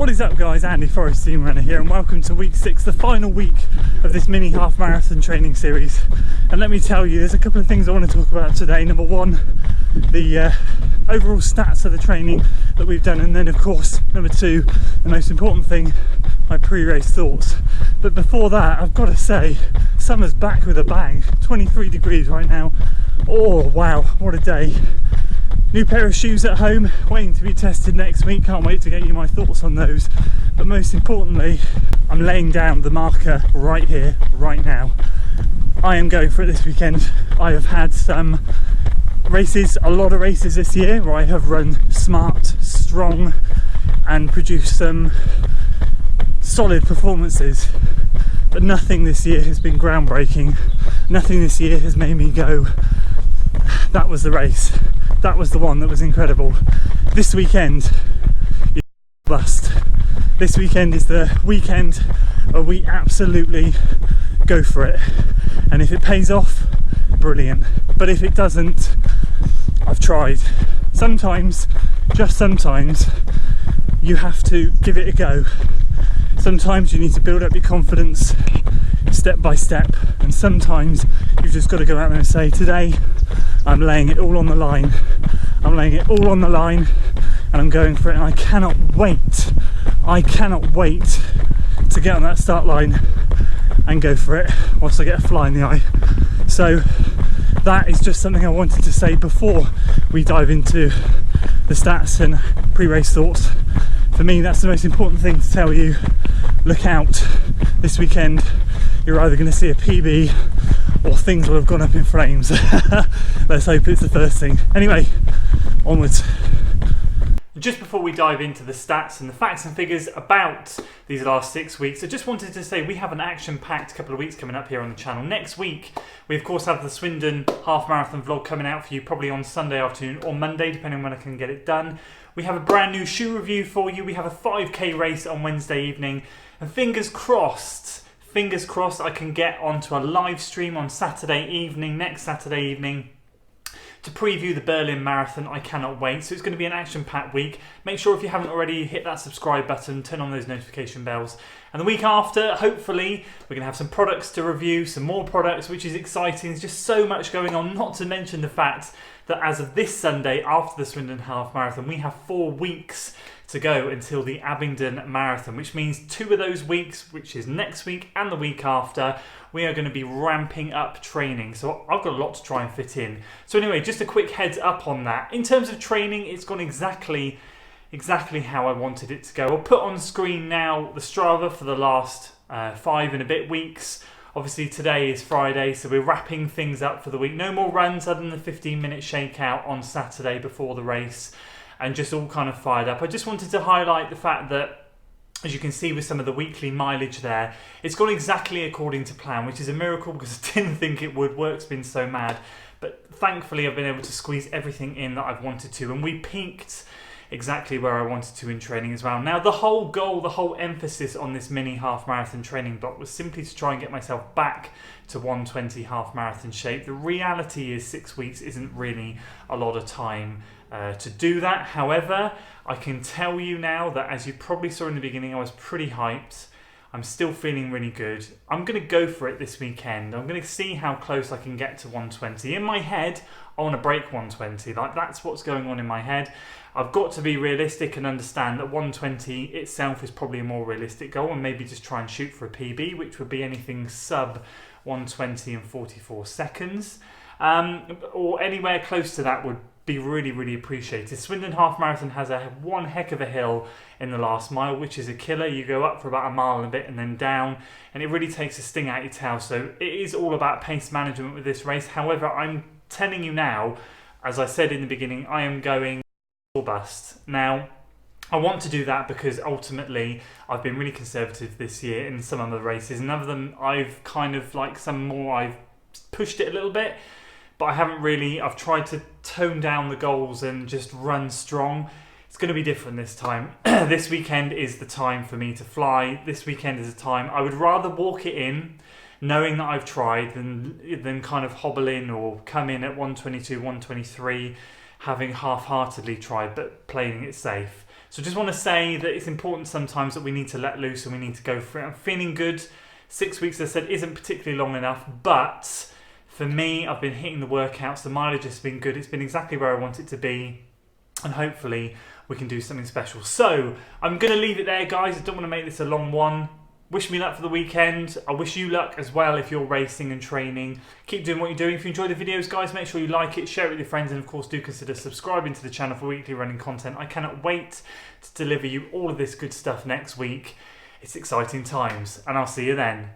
What is up guys, Andy Forrest Team Runner here, and welcome to week 6, the final week of this mini half marathon training series. And let me tell you, there's a couple of things I want to talk about today. Number one, the overall stats of the training that we've done, and then of course number two, the most important thing, my pre-race thoughts. But before that, I've got to say, summer's back with a bang. 23 degrees right now. Oh wow, what a day. New pair of shoes at home, waiting to be tested next week. Can't wait to get you my thoughts on those. But most importantly, I'm laying down the marker right here, right now. I am going for it this weekend. I have had some races, a lot of races this year, where I have run smart, strong, and produced some solid performances. But nothing this year has been groundbreaking. Nothing this year has made me go, that was the race. That was the one that was incredible. This weekend is a bust. This weekend is the weekend where we absolutely go for it. And if it pays off, brilliant. But if it doesn't, I've tried. Sometimes, just sometimes, you have to give it a go. Sometimes you need to build up your confidence step by step. And sometimes you've just got to go out there and say, today, I'm laying it all on the line. I'm laying it all on the line and I'm going for it, and I cannot wait to get on that start line and go for it whilst I get a fly in the eye. So that is just something I wanted to say before we dive into the stats and pre-race thoughts. For me, that's the most important thing to tell you. Look out this weekend. You're either going to see a PB or things will have gone up in flames. Let's hope it's the first thing. Anyway, onwards. Just before we dive into the stats and the facts and figures about these last 6 weeks, I just wanted to say we have an action-packed couple of weeks coming up here on the channel. Next week, we of course have the Swindon half marathon vlog coming out for you probably on Sunday afternoon or Monday, depending on when I can get it done. We have a brand new shoe review for you. We have a 5k race on Wednesday evening, and fingers crossed I can get onto a live stream on Saturday evening, next Saturday evening, to preview the Berlin Marathon. I cannot wait. So it's going to be an action-packed week. Make sure if you haven't already, hit that subscribe button, turn on those notification bells. And the week after, hopefully, we're going to have some products to review, some more products, which is exciting. There's just so much going on, not to mention the fact that as of this Sunday, after the Swindon Half Marathon, we have 4 weeks to go until the Abingdon Marathon, which means 2 of those weeks, which is next week and the week after, we are going to be ramping up training. So I've got a lot to try and fit in. So anyway, just a quick heads up on that. In terms of training, it's gone exactly how I wanted it to go. I'll put on screen now the Strava for the last 5 and a bit weeks. Obviously today is Friday, so we're wrapping things up for the week. No more runs other than the 15-minute shakeout on Saturday before the race, and just all kind of fired up. I just wanted to highlight the fact that, as you can see with some of the weekly mileage there, it's gone exactly according to plan, which is a miracle because I didn't think it would. Work's been so mad. But thankfully I've been able to squeeze everything in that I've wanted to, and we peaked exactly where I wanted to in training as well. Now the whole goal, the whole emphasis on this mini half marathon training block was simply to try and get myself back to 120 half marathon shape. The reality is 6 weeks isn't really a lot of time to do that. However, I can tell you now that, as you probably saw in the beginning, I was pretty hyped. I'm still feeling really good. I'm going to go for it this weekend. I'm going to see how close I can get to 120. In my head, I want to break 120. Like, that's what's going on in my head. I've got to be realistic and understand that 120 itself is probably a more realistic goal, and maybe just try and shoot for a PB, which would be anything sub 120 and 44 seconds. Or anywhere close to that would be really, really appreciated. Swindon Half Marathon has one heck of a hill in the last mile, which is a killer. You go up for about a mile and a bit and then down, and it really takes a sting out your tail. So it is all about pace management with this race. However, I'm telling you now, as I said in the beginning, I am going or bust. Now, I want to do that because ultimately I've been really conservative this year in some of the races, and other than I've kind of like some more, I've pushed it a little bit, but I haven't really. I've tried to tone down the goals and just run strong. It's going to be different this time. This weekend is the time for me to fly. This weekend is a time I would rather walk it in knowing that I've tried than kind of hobble in or come in at 122, 123, having half-heartedly tried but playing it safe. So I just want to say that it's important sometimes that we need to let loose and we need to go for it. I'm feeling good. 6 weeks, as I said, isn't particularly long enough, but for me, I've been hitting the workouts. The mileage has been good. It's been exactly where I want it to be. And hopefully we can do something special. So I'm going to leave it there, guys. I don't want to make this a long one. Wish me luck for the weekend. I wish you luck as well if you're racing and training. Keep doing what you're doing. If you enjoy the videos, guys, make sure you like it, share it with your friends, and of course do consider subscribing to the channel for weekly running content. I cannot wait to deliver you all of this good stuff next week. It's exciting times, and I'll see you then.